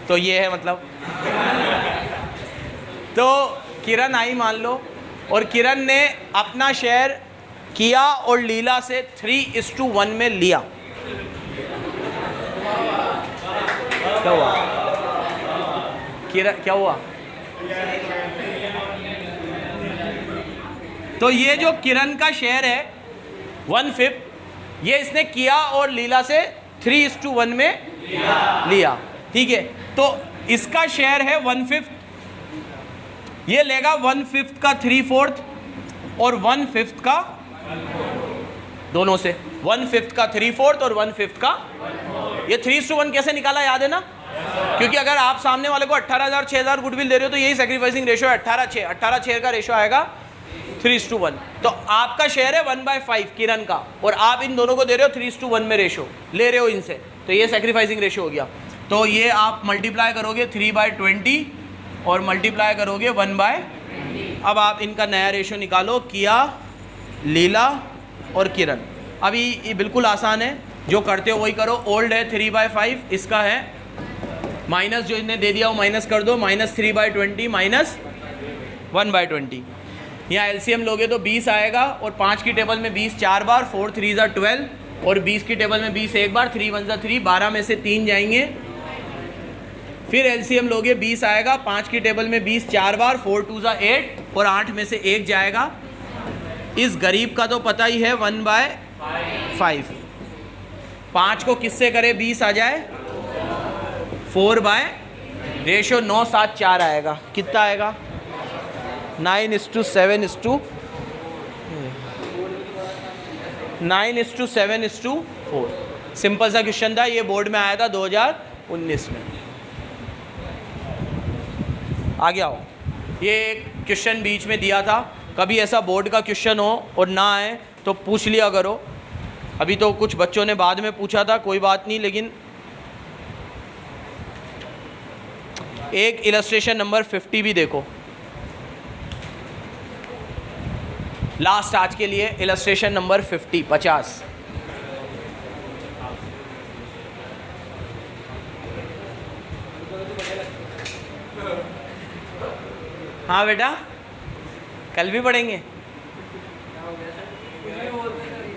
तो ये है मतलब। तो किरण आई मान लो, और किरण ने अपना शेयर किया और लीला से 3:1 में लिया। क्या हुआ किरण, क्या हुआ? तो ये जो किरण का शेयर है 1/5, ये इसने किया और लीला से 3:1 में लिया। ठीक है, तो इसका शेयर है 1/5, ये लेगा 1/5 का 3/4 और 1/5 का, दोनों से 1/5 का 3/4 और 1/5 का। ये 3:1 कैसे निकाला याद है ना? क्योंकि अगर आप सामने वाले को 18,000 6,000 गुडविल दे रहे हो, तो यही सेक्रीफाइसिंग रेशियो है 18/6 का रेशियो आएगा 3:1। तो आपका शेयर है 1/5 किरण का, और आप इन दोनों को दे रहे हो 3:1 में रेशियो ले रहे हो इनसे, तो ये सेक्रीफाइसिंग रेशियो हो गया। तो ये आप मल्टीप्लाई करोगे 3/20 और मल्टीप्लाई करोगे 1/। अब आप इनका नया रेशियो निकालो, किया, लीला और किरण। अभी ये बिल्कुल आसान है, जो करते हो वही करो। ओल्ड है 3/5, इसका है माइनस, जो इन्हें दे दिया वो माइनस कर दो, -3/20 माइनस 1/20। यहाँ एलसीएम लोगे तो 20 आएगा, और 5 की टेबल में 20 4 बार, 4 3 ज़ा 12, और 20 की टेबल में 20 एक बार, 3 1 ज़ा 3, 12 में से 3 जाएंगे। फिर एलसीएम लोगे 20 आएगा, 5 की टेबल में 20 4 बार, 4 2 ज़ा 8, और 8 में से 1 जाएगा। इस गरीब का तो पता ही है 1/5। 5 को किससे करे 20 आ जाए, 4/, रेशियो 9 7 4 आएगा। कितना आएगा? 9:7:4। सिंपल सा क्वेश्चन था, ये बोर्ड में आया था 2019 में। आगे आओ, ये एक क्वेश्चन बीच में दिया था, कभी ऐसा बोर्ड का क्वेश्चन हो और ना आए तो पूछ लिया करो। अभी तो कुछ बच्चों ने बाद में पूछा था, कोई बात नहीं, लेकिन एक इलस्ट्रेशन नंबर 50 भी देखो, लास्ट आज के लिए। Illustration number 50। हाँ बेटा, कल भी पढ़ेंगे।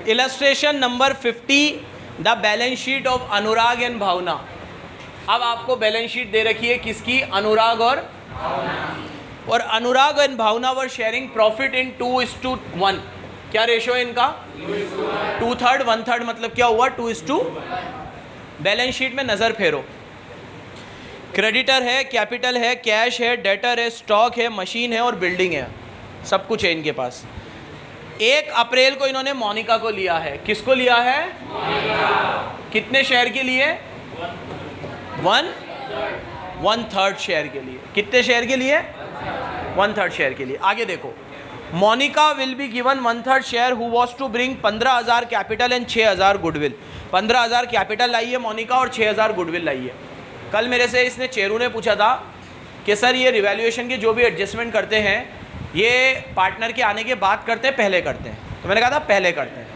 Illustration number 50, the balance sheet of Anurag and Bhavna. अब आपको बैलेंस शीट दे रखी है किसकी? अनुराग और Anurag and Bhavna were sharing profit in 2:1। क्या रेशो है इनका? 2/3 1/3, मतलब क्या हुआ? 2:1। बैलेंस शीट में नज़र फेरो, क्रेडिटर है, कैपिटल है, कैश है, डेटर है, स्टॉक है, मशीन है और बिल्डिंग है, सब कुछ है इनके पास। 1 अप्रैल को इन्होंने मोनिका को लिया है। किसको लिया है? कितने शेयर के लिए? 1/3 शेयर के लिए। कितने शेयर के लिए? 1/3 शेयर के लिए। आगे देखो, Monika will be given 1/3 share who was to bring 15,000 capital and 6,000 goodwill. 15,000 capital लाई है मोनिका और 6,000 गुडविल लाई है। कल मेरे से इसने चेरू ने पूछा था कि सर ये रिवैल्यूएशन के जो भी एडजस्टमेंट करते हैं ये पार्टनर के आने के बाद करते हैं पहले करते हैं? तो मैंने कहा था पहले करते हैं।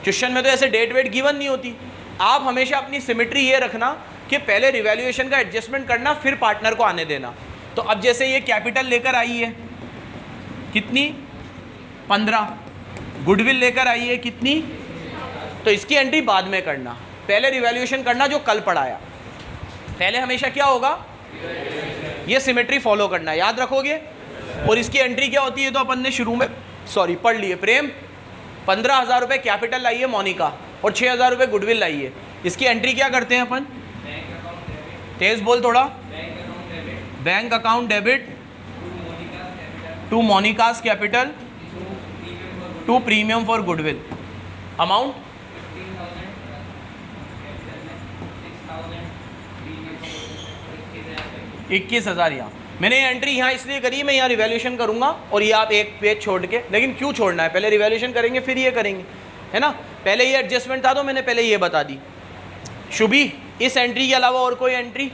क्वेश्चन में तो ऐसे डेट वेट गिवन नहीं होती। आप हमेशा अपनी सिमेट्री ये रखना कि पहले रिवैल्यूएशन का एडजस्टमेंट करना फिर पार्टनर को आने देना। तो अब जैसे ये कैपिटल लेकर आई है कितनी? 15। गुडविल लेकर आई है कितनी? तो इसकी एंट्री बाद में करना, पहले रिवैल्यूएशन करना जो कल पढ़ाया। पहले हमेशा क्या होगा? ये सिमेट्री फॉलो करना, याद रखोगे। और इसकी एंट्री क्या होती है तो अपन ने शुरू में पढ़ लिए। प्रेम 15,000 रुपये कैपिटल लाई है मोनिका और 6,000 रुपये गुडविल लाई है। इसकी एंट्री क्या करते हैं अपन? तेज बोल थोड़ा। Bank account debit to Monika's capital to premium for goodwill. Amount 21,000। यहाँ मैंने ये एंट्री यहाँ इसलिए करी, मैं यहाँ रिवैल्यूएशन करूँगा और ये आप एक पेज छोड़ के, लेकिन क्यों छोड़ना है? पहले रिवैल्यूएशन करेंगे फिर ये करेंगे, है ना। पहले ये एडजस्टमेंट था तो मैंने पहले ये बता दी। शुभी, इस एंट्री के अलावा और कोई entry?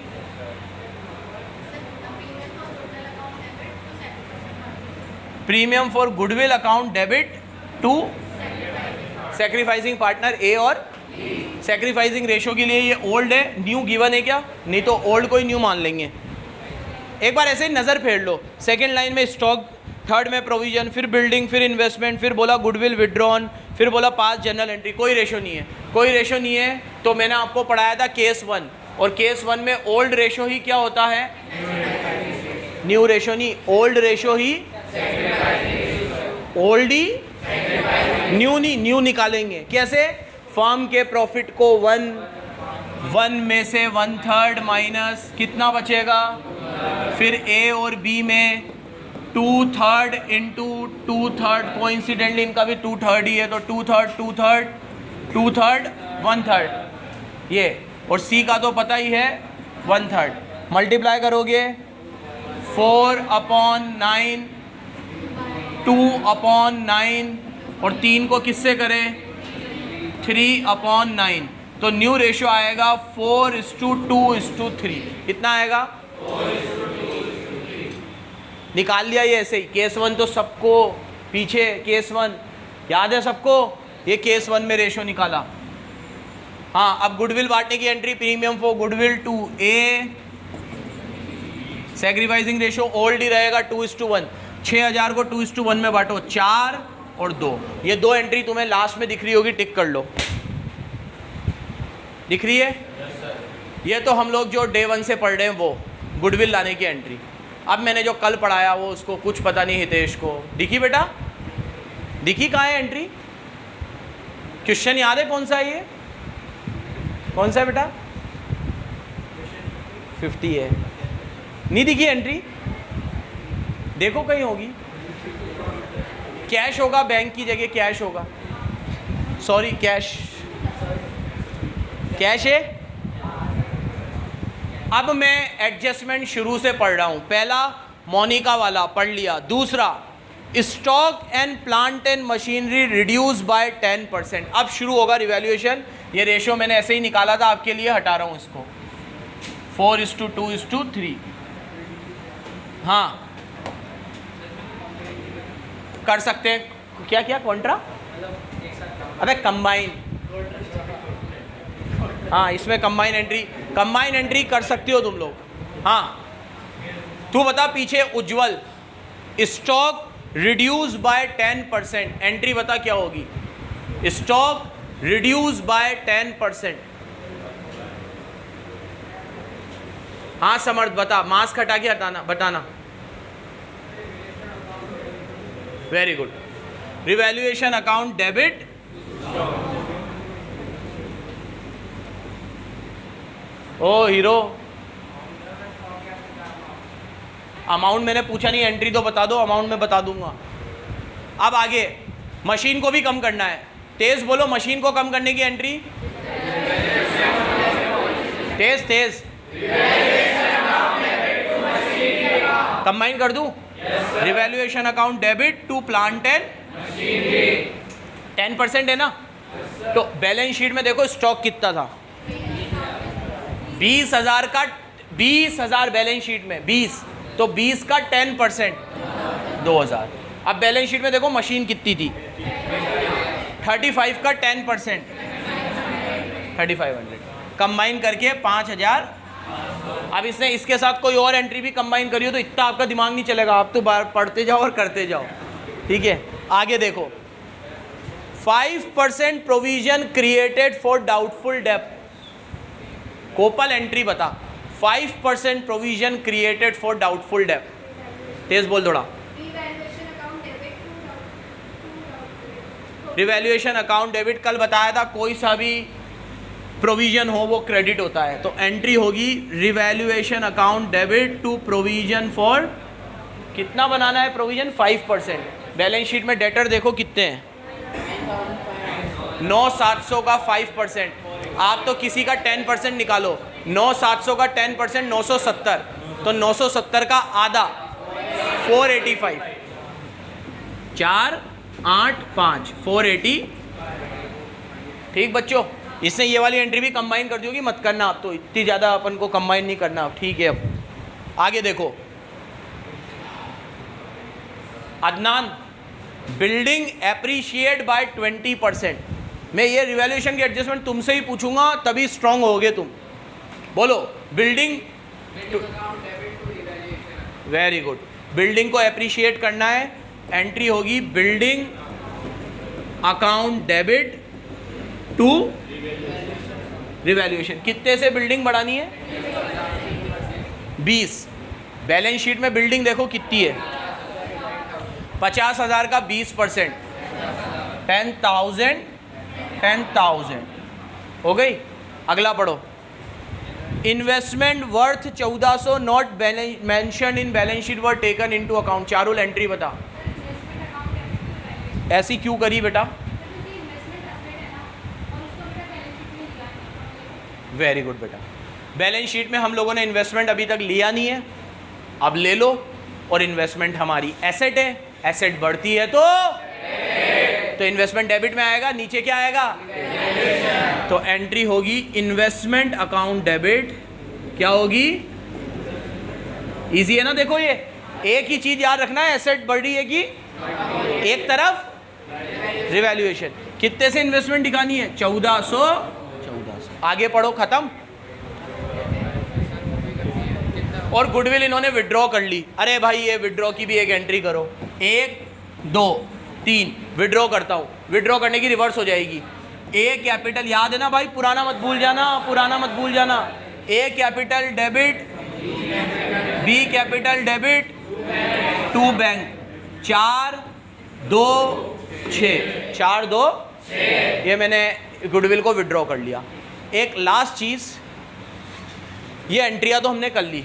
Premium for goodwill account debit to sacrificing partner A और सैक्रिफाइसिंग रेशो के लिए ये ओल्ड है, न्यू गिवन है क्या? नहीं तो ओल्ड को ही न्यू मान लेंगे। एक बार ऐसे ही नज़र फेर लो। सेकंड लाइन में स्टॉक, थर्ड में प्रोविजन, फिर बिल्डिंग, फिर इन्वेस्टमेंट, फिर बोला गुडविल विड्रॉन, फिर बोला पास जनरल एंट्री। कोई रेशो नहीं है, कोई रेशो नहीं है। तो मैंने आपको पढ़ाया था केस 1, और केस 1 में ओल्ड रेशो ही क्या होता है? न्यू रेशो नहीं, ओल्ड रेशो ही, ओल्ड ही न्यू नहीं, न्यू निकालेंगे कैसे? फर्म के प्रॉफिट को 1 में से 1/3 माइनस कितना बचेगा? फिर ए और बी में 2/3 इंटू 2/3, कोइंसिडेंटली इनका भी 2/3 ही है तो 2/3 1/3 ये, और सी का तो पता ही है 1/3। मल्टीप्लाई करोगे 4/9, 2/9 और 3 को किससे करें? 3/9। तो न्यू रेशो आएगा 4:2:3। कितना आएगा? निकाल लिया ये ऐसे ही। केस 1 तो सबको पीछे, केस 1 याद है सबको, ये केस 1 में रेशो निकाला। हाँ, अब गुडविल बांटने की entry, premium for goodwill to A, sacrificing ratio old ही रहेगा 2:1। 6,000 को 2:1 में बांटो, 4 और 2। ये 2 एंट्री तुम्हें लास्ट में दिख रही होगी, टिक कर लो। दिख रही है? ये तो हम लोग जो डे 1 से पढ़ रहे हैं वो गुडविल लाने की एंट्री। अब मैंने जो कल पढ़ाया वो उसको कुछ पता नहीं, हितेश को दिखी बेटा? दिखी? कहाँ है एंट्री? क्वेश्चन याद है कौन सा है ये? कौन सा है बेटा? 50 है। नहीं दिखी एंट्री? देखो कहीं होगी। कैश होगा, बैंक की जगह कैश होगा। सॉरी, कैश है। अब मैं एडजस्टमेंट शुरू से पढ़ रहा हूं। पहला मोनिका वाला पढ़ लिया। दूसरा, stock and plant and machinery reduce by 10%। अब शुरू होगा रिवैल्यूएशन। ये रेशो मैंने ऐसे ही निकाला था आपके लिए, हटा रहा हूं इसको। 4:2:3। हाँ, कर सकते हैं। क्या क्या कॉन्ट्रा? अबे कंबाइन। हाँ, इसमें कंबाइन एंट्री कर सकते हो तुम लोग। हाँ, तू बता पीछे Ujjwal, stock reduce by 10%, entry बता क्या होगी? Stock reduce by 10%। हाँ समर्थ बता, मास्क हटा के हटाना बताना। Very good. Revaluation account debit, ओ हीरो अमाउंट मैंने पूछा नहीं, एंट्री तो बता दो, अमाउंट मैं बता दूंगा। अब आगे मशीन को भी कम करना है, तेज बोलो, मशीन को कम करने की एंट्री, तेज तेज, कंबाइन कर दूं? Revaluation account debit to plant and 10% है ना? तो बैलेंस शीट में देखो स्टॉक कितना था, 20,000 का, 20,000 बैलेंस शीट में 20, तो 20 का 10% 2,000। अब बैलेंस शीट में देखो मशीन कितनी थी, 35 का 10% 3500, कंबाइन करके 5,000। अब इसने इसके साथ कोई और एंट्री भी कंबाइन करी हो तो इतना आपका दिमाग नहीं चलेगा, आप तो बार पढ़ते जाओ और करते जाओ, ठीक है। आगे देखो 5% प्रोविजन क्रिएटेड फॉर डाउटफुल डेब्ट, कोपल एंट्री बता। 5% प्रोविजन क्रिएटेड फॉर डाउटफुल डेब्ट, तेज बोल थोड़ा। रिवैल्यूएशन अकाउंट डेबिट कल बताया था, कोई सा भी प्रोविजन हो वो क्रेडिट होता है, तो एंट्री होगी revaluation account debit to provision for, कितना बनाना है प्रोविजन? 5%। बैलेंस शीट में डेटर देखो कितने हैं, 9,700 का 5%, आप तो किसी का 10% निकालो, 9,700 का 10% 970, तो 970 का आधा 485, 4, 8, 5, 480। ठीक बच्चों, इसने ये वाली एंट्री भी कंबाइन कर दी होगी, मत करना आप, तो इतनी ज़्यादा अपन को कंबाइन नहीं करना, ठीक है। अब आगे देखो अदनान, बिल्डिंग एप्रिशिएट बाय 20%। मैं ये रिवैल्यूएशन की एडजस्टमेंट तुमसे ही पूछूंगा तभी स्ट्रांग होगे तुम, बोलो। बिल्डिंग, वेरी गुड, बिल्डिंग को एप्रिशिएट करना है, एंट्री होगी building account debit to revaluation. कितने से बिल्डिंग बढ़ानी है? 20। बैलेंस शीट में बिल्डिंग देखो कितनी है, 50,000 का 20%, 10,000 हो गई। अगला पढ़ो, investment worth 1400 not mention in balance sheet were taken into account. Charul entry बता, ऐसी क्यों करी बेटा? वेरी गुड बेटा, बैलेंस शीट में हम लोगों ने इन्वेस्टमेंट अभी तक लिया नहीं है, अब ले लो। और इन्वेस्टमेंट हमारी एसेट है, एसेट बढ़ती है तो इन्वेस्टमेंट डेबिट में आएगा, नीचे क्या आएगा? तो एंट्री होगी इन्वेस्टमेंट अकाउंट डेबिट, क्या होगी? इजी है ना? देखो ये एक ही चीज याद रखना है, एसेट बढ़ रही है कि एक तरफ रिवैल्यूएशन। कितने से इन्वेस्टमेंट दिखानी है? 1400। आगे पढ़ो, खत्म। और गुडविल इन्होंने विड्रॉ कर ली, अरे भाई ये विड्रॉ की भी एक एंट्री करो, 1, 2, 3 विड्रॉ करता हूँ, विड्रॉ करने की रिवर्स हो जाएगी। ए कैपिटल याद है ना भाई, पुराना मत भूल जाना, पुराना मत भूल जाना। A capital debit, B capital debit to bank, 4, 2, 6, 4, 2, ये मैंने गुडविल को विड्रॉ कर लिया। एक लास्ट चीज़, ये एंट्रियाँ तो हमने कर ली,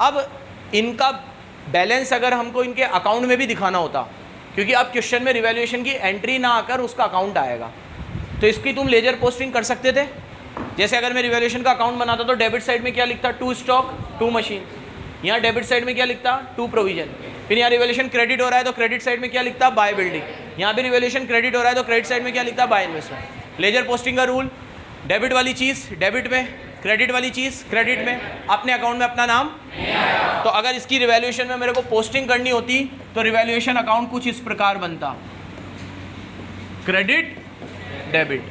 अब इनका बैलेंस अगर हमको इनके अकाउंट में भी दिखाना होता, क्योंकि अब क्वेश्चन में रिवैल्यूएशन की एंट्री ना आकर उसका अकाउंट आएगा, तो इसकी तुम लेजर पोस्टिंग कर सकते थे। जैसे अगर मैं रिवैल्यूएशन का अकाउंट बनाता तो डेबिट साइड में क्या लिखता? 2 स्टॉक 2 मशीन। यहाँ डेबिट साइड में क्या लिखता? 2 प्रोविजन। फिर यहाँ रिवैल्यूएशन क्रेडिट हो रहा है तो क्रेडिट साइड में क्या लिखता? By building. यहाँ भी रिवैल्यूएशन क्रेडिट हो रहा है तो क्रेडिट साइड में क्या लिखता? By investment. लेजर पोस्टिंग का रूल, डेबिट वाली चीज़ डेबिट में, क्रेडिट वाली चीज़ क्रेडिट में, अपने अकाउंट में अपना नाम। तो अगर इसकी रिवैल्यूएशन में मेरे को पोस्टिंग करनी होती तो रिवैल्यूएशन अकाउंट कुछ इस प्रकार बनता, क्रेडिट डेबिट।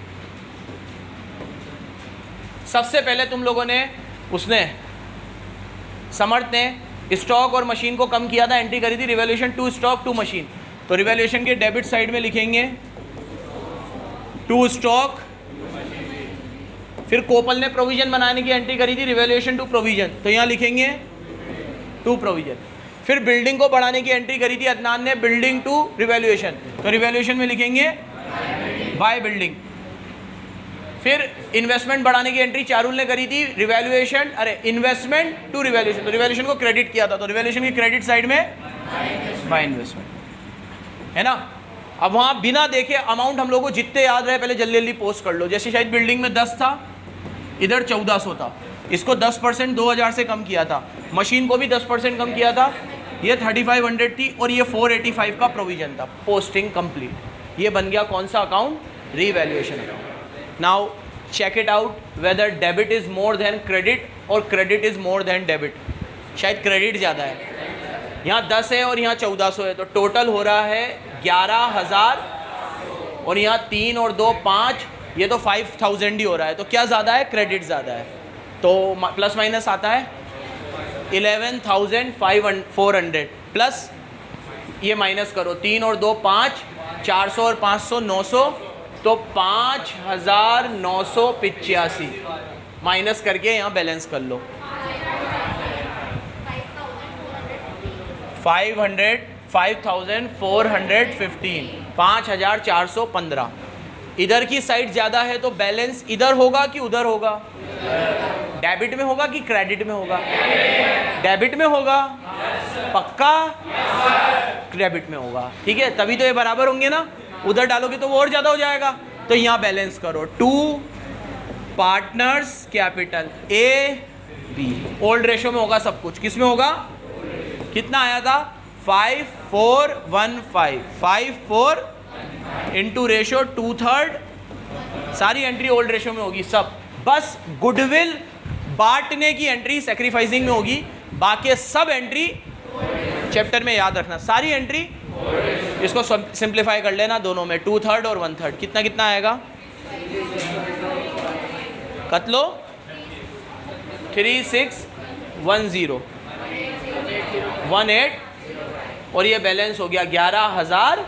सबसे पहले तुम लोगों ने, उसने समर्थ ने स्टॉक और मशीन को कम किया था, एंट्री करी थी revaluation to stock to machine. तो रिवैल्यूएशन के डेबिट साइड में लिखेंगे टू स्टॉक, फिर कोपल ने प्रोविजन बनाने की एंट्री करी थी रिवैल्यूएशन टू प्रोविजन, तो यहाँ लिखेंगे टू प्रोविजन। फिर बिल्डिंग को बढ़ाने की एंट्री करी थी अदनान ने, बिल्डिंग टू रिवैल्यूएशन, तो रिवैल्यूएशन में लिखेंगे बाय बिल्डिंग। फिर इन्वेस्टमेंट बढ़ाने की एंट्री चारुल ने करी थी रिवैल्यूएशन, अरे इन्वेस्टमेंट टू रिवैल्यूएशन, तो रिवैल्यूएशन को क्रेडिट किया था, तो रिवैल्यूएशन की क्रेडिट साइड में बाय इन्वेस्टमेंट, है ना। अब वहाँ बिना देखे अमाउंट हम लोग को जितने याद रहे पहले जल्दी जल्दी पोस्ट कर लो। जैसे शायद बिल्डिंग में 10 था, इधर 1400 था, इसको 10% 2000 से कम किया था, मशीन को भी 10% कम किया था, ये 3500 थी और ये 485 का प्रोविजन था, पोस्टिंग कंप्लीट। ये बन गया कौन सा account? Revaluation account. Now check it out whether debit is more than credit और credit is more than debit. शायद क्रेडिट ज़्यादा है, यहाँ 10 है और यहाँ 1400 है, तो टोटल हो रहा है 11,000 और यहाँ 3 और 2 5, ये तो 5000 ही हो रहा है, तो क्या ज़्यादा है? क्रेडिट ज़्यादा है। तो प्लस माइनस आता है 11,400 प्लस ये माइनस करो, 3 और 2 5, 400 और 500 900, तो 5,985 माइनस करके यहाँ बैलेंस कर लो। 5,415 5,415। इधर की साइड ज़्यादा है तो बैलेंस इधर होगा कि उधर होगा? डेबिट में होगा कि क्रेडिट में होगा? डेबिट में होगा पक्का, डेबिट में होगा, ठीक है, तभी तो ये बराबर होंगे ना। उधर डालोगे तो वो और ज़्यादा हो जाएगा, तो यहाँ बैलेंस करो। 2 partners capital A B, old ratio में होगा सब कुछ, किस में होगा? कितना आया था? 5415, 54 इंटू रेशो 2/3, सारी एंट्री ओल्ड रेशो में होगी सब, बस गुडविल बांटने की एंट्री सैक्रिफाइसिंग में होगी, बाकी सब एंट्री चैप्टर में याद रखना, सारी एंट्री। इसको सिंप्लीफाई कर लेना दोनों में, 2/3 और 1/3, कितना कितना आएगा? कत लो 3610 18 और ये बैलेंस हो गया 11,000।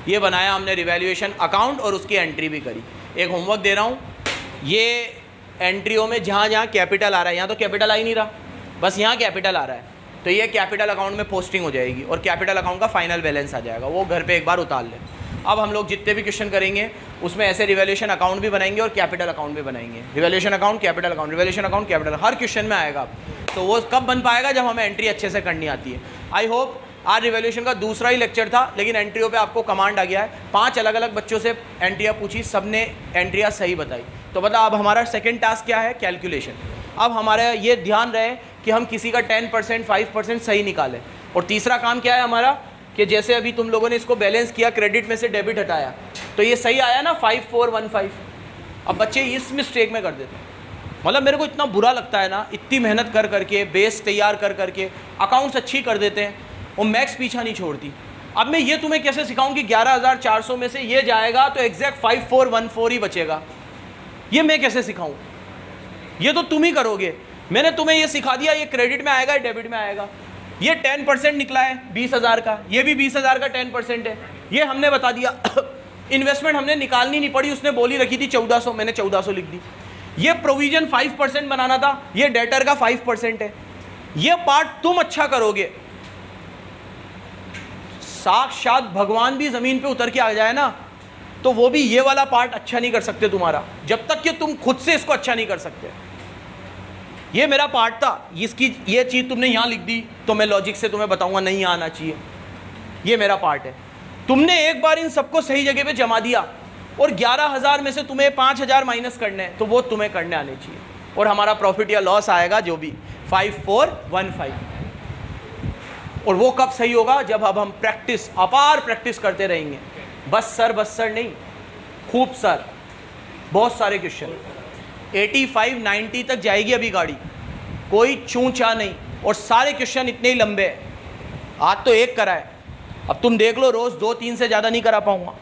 ये बनाया हमने रिवैल्यूएशन अकाउंट और उसकी एंट्री भी करी। एक होमवर्क दे रहा हूँ, ये एंट्रियों में जहाँ जहाँ कैपिटल आ रहा है, यहाँ तो कैपिटल आ ही नहीं रहा, बस यहाँ कैपिटल आ रहा है, तो ये कैपिटल अकाउंट में पोस्टिंग हो जाएगी और कैपिटल अकाउंट का फाइनल बैलेंस आ जाएगा, वो घर पे एक बार उतार लें। अब हम लोग जितने भी क्वेश्चन करेंगे उसमें ऐसे रिवैल्यूएशन अकाउंट भी बनाएंगे और कैपिटल अकाउंट भी बनाएंगे। Revaluation account, capital account, revaluation account, capital, हर क्वेश्चन में आएगा। तो वो कब बन पाएगा? जब हमें एंट्री अच्छे से करनी आती है। आई होप आज रिवैल्यूएशन का दूसरा ही लेक्चर था, लेकिन एंट्रियों पे आपको कमांड आ गया है। 5 अलग अलग बच्चों से एंट्रियाँ पूछी, सब ने एंट्रियाँ सही बताई। तो मतलब अब हमारा सेकेंड टास्क क्या है? कैलकुलेशन। अब हमारा ये ध्यान रहे कि हम किसी का 10% 5% सही निकालें। और तीसरा काम क्या है हमारा कि जैसे अभी तुम लोगों ने इसको बैलेंस किया, क्रेडिट में से डेबिट हटाया, तो ये सही आया ना 5415। अब बच्चे इस मिस्टेक में कर देते हैं, मतलब मेरे को इतना बुरा लगता है ना, इतनी मेहनत कर करके बेस तैयार कर करके अकाउंट्स अच्छी कर देते हैं और मैक्स पीछा नहीं छोड़ती। अब मैं ये तुम्हें कैसे सिखाऊं कि 11,400 में से ये जाएगा तो एग्जैक्ट 5414 ही बचेगा? ये मैं कैसे सिखाऊं? ये तो तुम ही करोगे। मैंने तुम्हें ये सिखा दिया, ये क्रेडिट में आएगा, डेबिट में आएगा। ये 10% निकला है 20,000 का, ये भी 20,000 का 10% है, ये हमने बता दिया। इन्वेस्टमेंट हमने निकालनी नहीं पड़ी, उसने बोली रखी थी 1400, मैंने 1400 लिख दी। ये प्रोविजन 5% बनाना था, ये डेटर का 5% है। ये पार्ट तुम अच्छा करोगे, साक्षात भगवान भी जमीन पे उतर के आ जाए ना, तो वो भी ये वाला पार्ट अच्छा नहीं कर सकते तुम्हारा, जब तक कि तुम खुद से इसको अच्छा नहीं कर सकते। ये मेरा पार्ट था, इसकी ये चीज़ तुमने यहाँ लिख दी तो मैं लॉजिक से तुम्हें बताऊंगा नहीं आना चाहिए, ये मेरा पार्ट है। तुमने एक बार इन सबको सही जगह पे जमा दिया और 11,000 में से तुम्हें 5,000 माइनस करने हैं, तो वो तुम्हें करने आने चाहिए और हमारा प्रॉफिट या लॉस आएगा जो भी 5415। और वो कब सही होगा? जब अब हम प्रैक्टिस, अपार प्रैक्टिस करते रहेंगे। बस सर नहीं, खूब सर, बहुत सारे क्वेश्चन 85-90 तक जाएगी अभी गाड़ी, कोई चूचा नहीं, और सारे क्वेश्चन इतने ही लंबे हैं। आज तो एक करा है, अब तुम देख लो रोज़ 2-3 से ज़्यादा नहीं करा पाऊँगा।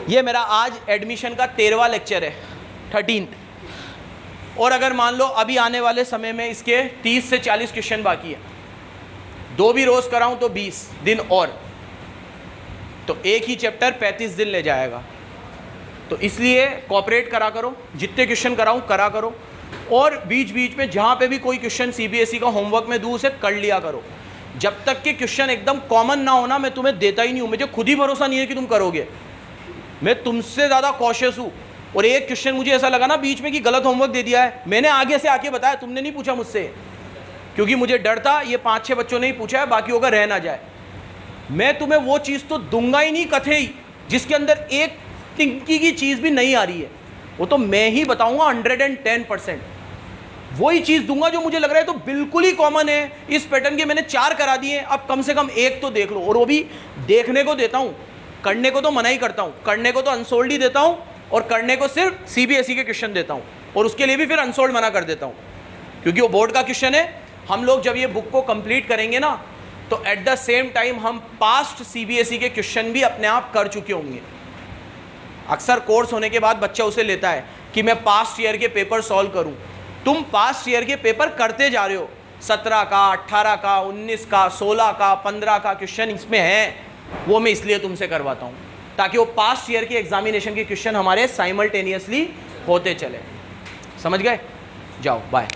ये मेरा आज एडमिशन का 13वां लेक्चर है, 13th, और अगर मान लो अभी आने वाले समय में इसके 30 से 40 क्वेश्चन बाकी है, 2 भी रोज कराऊं तो 20 दिन और, तो एक ही चैप्टर 35 दिन ले जाएगा। तो इसलिए कॉपरेट करा करो, जितने क्वेश्चन कराऊं करा करो, और बीच बीच में जहां पे भी कोई क्वेश्चन सीबीएसई का होमवर्क में दूं उसे कर लिया करो। जब तक कि क्वेश्चन एकदम कॉमन ना होना मैं तुम्हें देता ही नहीं हूं। मुझे खुद ही भरोसा नहीं है कि तुम करोगे, मैं तुमसे ज़्यादा कॉशियस हूँ। और एक क्वेश्चन मुझे ऐसा लगा ना बीच में कि गलत होमवर्क दे दिया है, मैंने आगे से आके बताया, तुमने नहीं पूछा मुझसे, क्योंकि मुझे डर था ये 5-6 बच्चों ने ही पूछा है, बाकी होगा रह ना जाए। मैं तुम्हें वो चीज़ तो दूंगा ही नहीं कथई जिसके अंदर एक तिनकी की चीज़ भी नहीं आ रही है, वो तो मैं ही बताऊंगा 110%। वही चीज़ दूंगा जो मुझे लग रहा है तो बिल्कुल ही कॉमन है। इस पैटर्न के मैंने 4 करा दिए, अब कम से कम एक तो देख लो, और वो भी देखने को देता हूँ, करने को तो मना ही करता हूँ। करने को तो अनसोल्ड ही देता हूँ, और करने को सिर्फ सीबीएसई के क्वेश्चन देता हूँ, और उसके लिए भी फिर अनसोल्ड मना कर देता हूँ, क्योंकि वो बोर्ड का क्वेश्चन है। हम लोग जब ये बुक को कंप्लीट करेंगे ना, तो एट द सेम टाइम हम पास्ट सीबीएसई के क्वेश्चन भी अपने आप कर चुके होंगे। अक्सर कोर्स होने के बाद बच्चा उसे लेता है कि मैं पास्ट ईयर के पेपर सॉल्व करूं। तुम पास्ट ईयर के पेपर करते जा रहे हो, 17 का, 18 का, 19 का, 16 का, 15 का क्वेश्चन इसमें है, वो मैं इसलिए तुमसे करवाता हूं ताकि वो पास्ट ईयर के एग्जामिनेशन के क्वेश्चन हमारे साइमल्टेनियसली होते चले। समझ गए? जाओ, बाय।